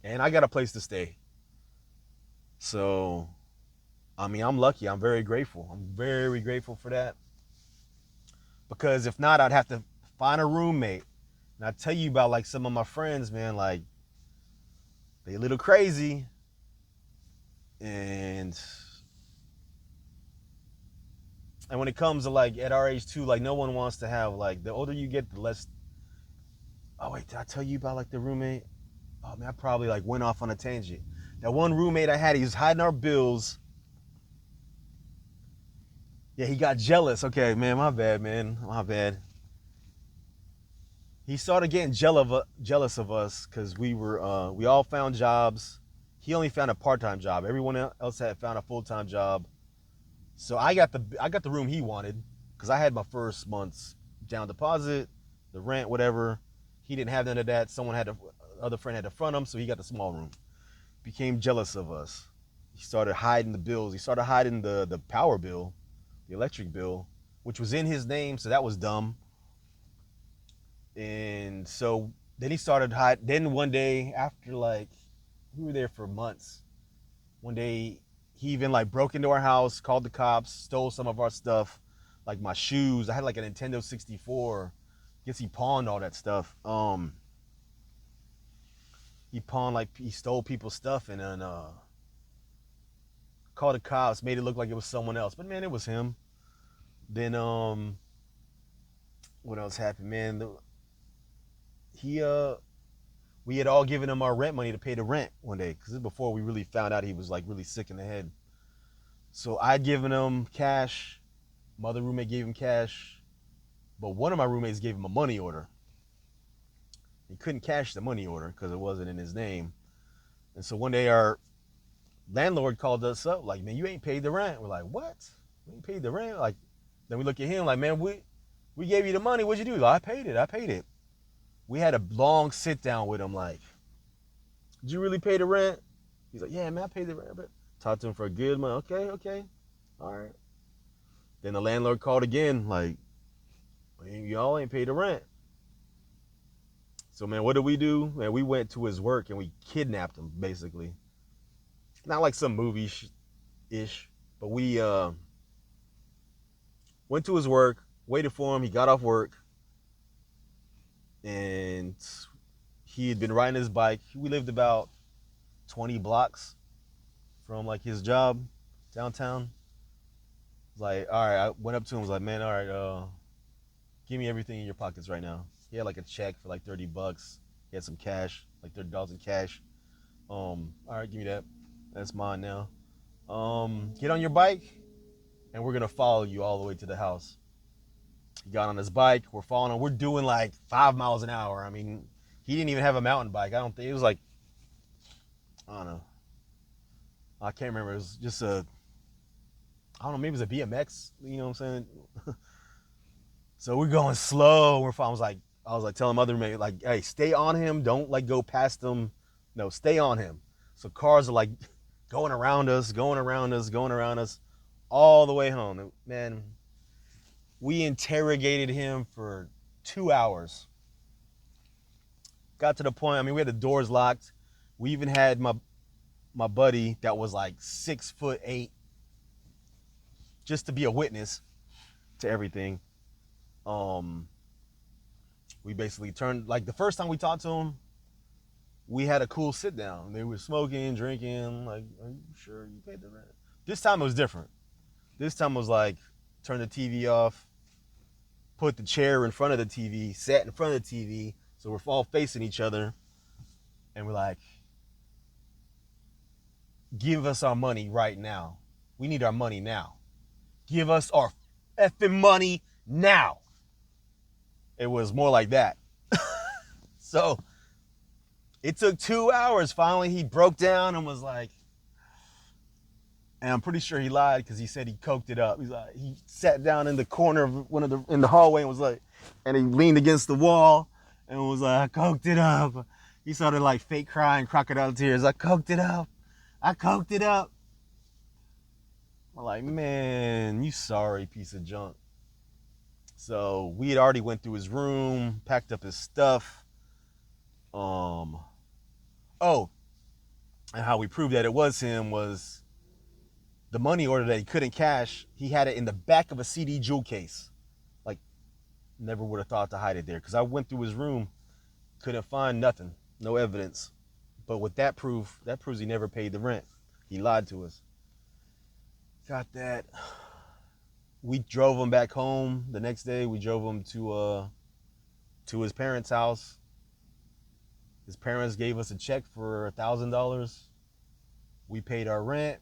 and I got a place to stay. So, I mean, I'm lucky. I'm very grateful. I'm very grateful for that. Because if not, I'd have to find a roommate. And I tell you about like some of my friends, man, like they a little crazy. And when it comes to like at our age too, like no one wants to have like the older you get, the less. Oh wait, did I tell you about like the roommate? Oh man, I probably like went off on a tangent. That one roommate I had, he was hiding our bills. Yeah, he got jealous. Okay, man, my bad, man, my bad. He started getting jealous of us because we all found jobs. He only found a part-time job. Everyone else had found a full-time job. So I got the room he wanted because I had my first month's down deposit, the rent, whatever. He didn't have none of that. Someone had to, other friend had to front him, so he got the small room. Became jealous of us. He started hiding the bills. He started hiding the power bill, the electric bill, which was in his name, so that was dumb. And so then he started hide. Then one day after like we were there for months, one day he even like broke into our house, called the cops, stole some of our stuff, like my shoes. I had like a Nintendo 64. Guess he pawned all that stuff. He pawned like he stole people's stuff and then called the cops, made it look like it was someone else, but man, it was him. Then what else happened, man? He we had all given him our rent money to pay the rent one day because this is before we really found out he was like really sick in the head. So I'd given him cash. My other roommate gave him cash, but one of my roommates gave him a money order. He couldn't cash the money order because it wasn't in his name. And so one day our landlord called us up like, "Man, you ain't paid the rent." We're like, "What? We ain't paid the rent?" Like, then we look at him like, "Man, we gave you the money. What'd you do?" Like, I paid it. I paid it. We had a long sit down with him like, "Did you really pay the rent?" He's like, "Yeah, man, I paid the rent." But talked to him for a good month. Okay, okay, all right. Then the landlord called again, like, "Y'all ain't paid the rent." So man, what did we do? Man, we went to his work and we kidnapped him, basically. Not like some movie ish, but we went to his work, waited for him. He got off work, and he had been riding his bike. We lived about 20 blocks from like his job downtown. Like, all right, I went up to him, was like, "Man, all right, give me everything in your pockets right now." He had like a check for like $30. He had some cash, like $30 in cash. All right, give me that. That's mine now. Get on your bike, and we're gonna follow you all the way to the house. He got on his bike. We're following him. We're doing like 5 miles an hour. I mean, he didn't even have a mountain bike. I don't think it was like, I don't know. I can't remember. It was just a, I don't know. Maybe it was a BMX. You know what I'm saying? So we're going slow. I was like telling my other mate, like, "Hey, stay on him. Don't like go past him. No, stay on him." So cars are like going around us, going around us, going around us, all the way home. Man, we interrogated him for 2 hours. Got to the point. I mean, we had the doors locked. We even had my buddy that was like 6'8" just to be a witness to everything. Um, we basically turned like the first time we talked to him, we had a cool sit down. They were smoking, drinking. Like, "Are you sure you paid the rent?" This time it was different. This time it was like, turn the TV off, put the chair in front of the TV, sat in front of the TV, so we're all facing each other, and we're like, "Give us our money right now. We need our money now. Give us our effing money now." It was more like that. So it took 2 hours. Finally, he broke down and was like, and I'm pretty sure he lied because he said he coked it up. He's like, he sat down in the corner of one of the in the hallway and was like, and he leaned against the wall and was like, "I coked it up." He started like fake crying, crocodile tears. "I coked it up. I coked it up." I'm like, "Man, you sorry piece of junk." So we had already went through his room, packed up his stuff. Um, oh, And how we proved that it was him was the money order that he couldn't cash. He had it in the back of a CD jewel case. Like, never would have thought to hide it there. Because I went through his room, couldn't find nothing, no evidence. But with that proof, that proves he never paid the rent. He lied to us. Got that. We drove him back home the next day. We drove him to his parents' house. His parents gave us a check for $1,000. We paid our rent.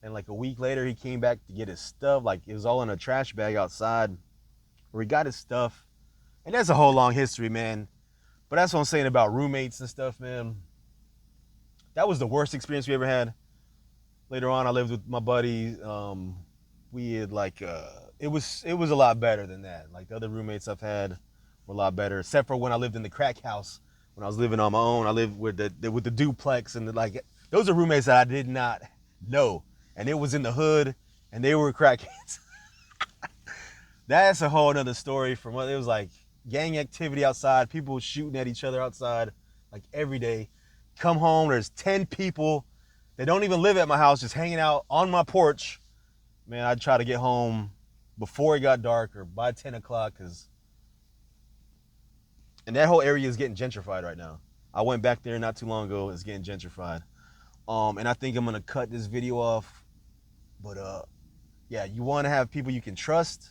And like a week later, he came back to get his stuff. Like, it was all in a trash bag outside where he got his stuff. And that's a whole long history, man. But that's what I'm saying about roommates and stuff, man. That was the worst experience we ever had. Later on, I lived with my buddy. We had it was a lot better than that. Like, the other roommates I've had were a lot better, except for when I lived in the crack house. When I was living on my own, I lived with the duplex, and those are roommates that I did not know, and it was in the hood, and they were crackheads. That's a whole other story. From what it was like, gang activity outside, people shooting at each other outside, like every day. Come home, there's 10 people. They don't even live at my house, just hanging out on my porch. Man, I'd try to get home before it got dark or by 10 o'clock, and that whole area is getting gentrified right now. I went back there not too long ago. It's getting gentrified. And I think I'm gonna cut this video off. But yeah, you want to have people you can trust.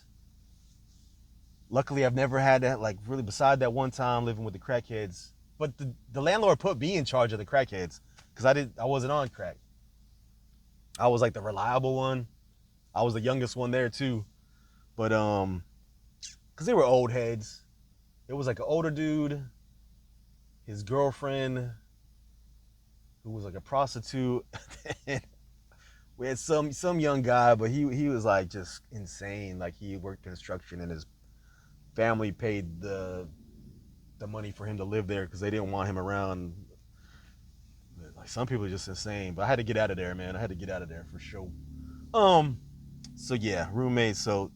Luckily, I've never had that, like, really, beside that one time living with the crackheads. But the landlord put me in charge of the crackheads because I wasn't on crack. I was like the reliable one. I was the youngest one there too. But because they were old heads. It was like an older dude, his girlfriend, who was like a prostitute. We had some young guy, but he was like just insane. Like, he worked construction, and his family paid the money for him to live there because they didn't want him around. Like, some people are just insane. But I had to get out of there, man. I had to get out of there for sure. So yeah, roommates. So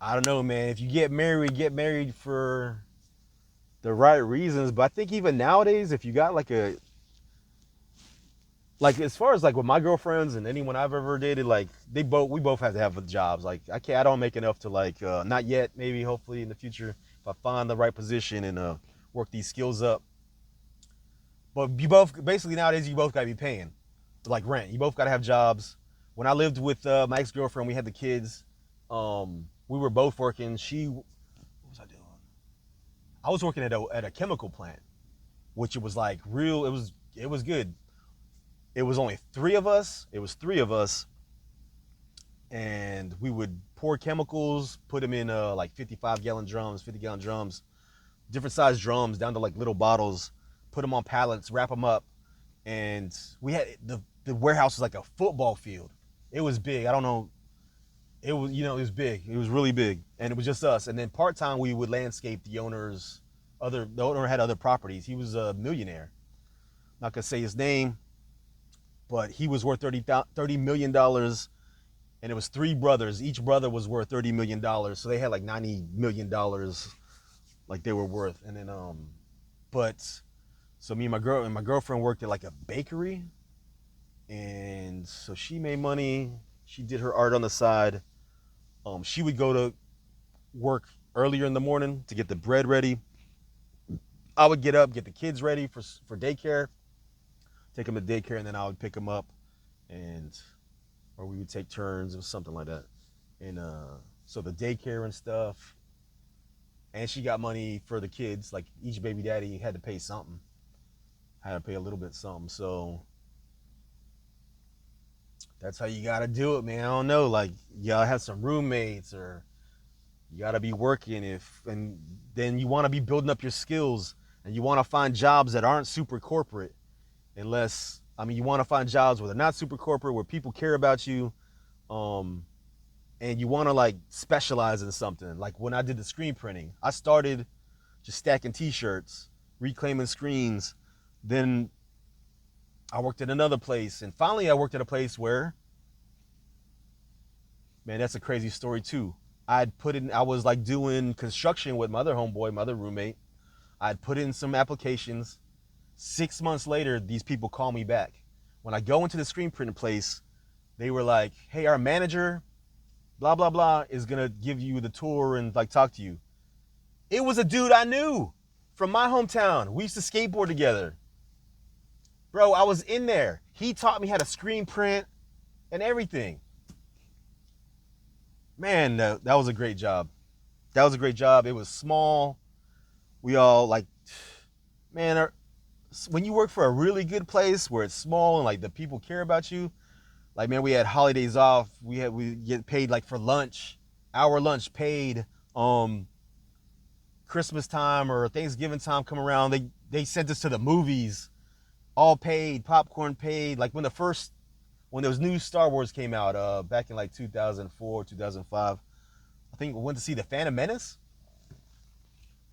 I don't know, man. If you get married for the right reasons. But I think even nowadays, if you got like as far as like with my girlfriends and anyone I've ever dated, like we both have to have jobs. Like, I don't make enough to not yet, maybe, hopefully in the future, if I find the right position and work these skills up. But you both, basically nowadays, you both gotta be paying like rent. You both gotta have jobs. When I lived with my ex-girlfriend, we had the kids. We were both working. What was I doing? I was working at a chemical plant, which it was like real. It was good. It was only three of us. And we would pour chemicals, put them in like 50-gallon drums, different size drums down to like little bottles, put them on pallets, wrap them up. And we had the warehouse was like a football field. It was big. I don't know. It was big. It was really big. And it was just us. And then part-time, we would landscape the owner had other properties. He was a millionaire. Not gonna say his name, but he was worth $30 million, and it was three brothers. Each brother was worth $30 million, so they had like $90 million, like they were worth. And then, so me and my girlfriend worked at like a bakery, and so she made money. She did her art on the side. She would go to work earlier in the morning to get the bread ready. I would get up, get the kids ready for daycare, take them to daycare, and then I would pick them up, or we would take turns or something like that. And so the daycare and stuff, and she got money for the kids. Like, each baby daddy had to pay something, had to pay a little bit something. So that's how you gotta do it, man. I don't know, like, you gotta have some roommates, or you gotta be working, and then you want to be building up your skills, and you want to find jobs that aren't super corporate. You want to find jobs where they're not super corporate, where people care about you, and you want to like specialize in something. Like, when I did the screen printing, I started just stacking t-shirts, reclaiming screens. Then I worked at another place, and finally I worked at a place where, man, that's a crazy story too. I was like doing construction with my other homeboy, my other roommate. I'd put in some applications. 6 months later, these people call me back. When I go into the screen printing place, they were like, hey, our manager, blah, blah, blah, is gonna give you the tour and like talk to you. It was a dude I knew from my hometown. We used to skateboard together. Bro, I was in there. He taught me how to screen print and everything. Man, that was a great job. That was a great job. It was small. We all like, man, when you work for a really good place where it's small and like the people care about you, like, man, we had holidays off. We get paid like for lunch, our lunch paid. Christmas time or Thanksgiving time come around, they sent us to the movies, all paid, popcorn paid. Like when those new Star Wars came out back in like 2004, 2005, I think we went to see the Phantom Menace.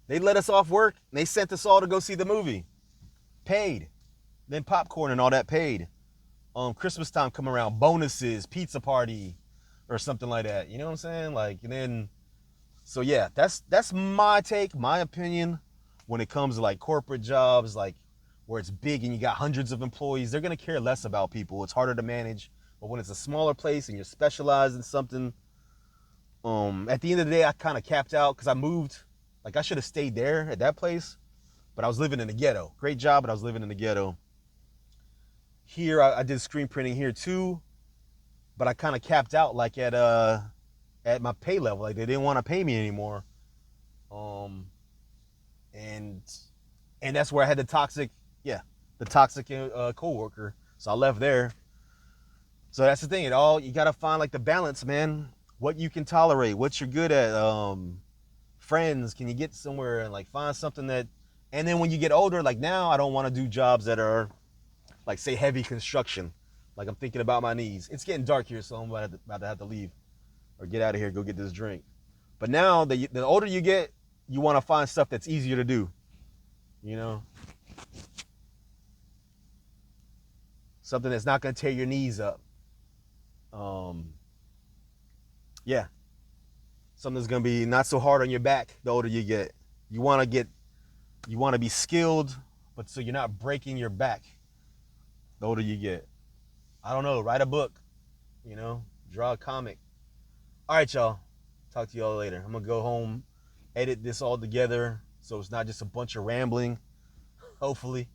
They let us off work and they sent us all to go see the movie, paid. Then popcorn and all that paid. Christmas time come around, bonuses, pizza party, or something like that. You know what I'm saying? Like, and then, so yeah, that's my take, my opinion, when it comes to like corporate jobs, like where it's big and you got hundreds of employees. They're gonna care less about people. It's harder to manage. But when it's a smaller place and you're specialized in something, at the end of the day, I kind of capped out because I moved. Like, I should have stayed there at that place, but I was living in the ghetto. Great job, but I was living in the ghetto. Here, I did screen printing here too, but I kind of capped out like at my pay level. Like, they didn't want to pay me anymore. And that's where I had the toxic coworker. So I left there. So that's the thing. You gotta find like the balance, man. What you can tolerate, what you're good at. Friends, can you get somewhere and like find something that, and then when you get older, like now, I don't want to do jobs that are like, say, heavy construction. Like, I'm thinking about my knees. It's getting dark here, so I'm about to have to leave or get out of here, go get this drink. But now, the older you get, you want to find stuff that's easier to do. You know? Something that's not going to tear your knees up. Yeah. Something that's going to be not so hard on your back the older you get. You want to be skilled, but so you're not breaking your back the older you get. I don't know, write a book, draw a comic. All right, y'all. Talk to y'all later. I'm going to go home, edit this all together so it's not just a bunch of rambling, hopefully.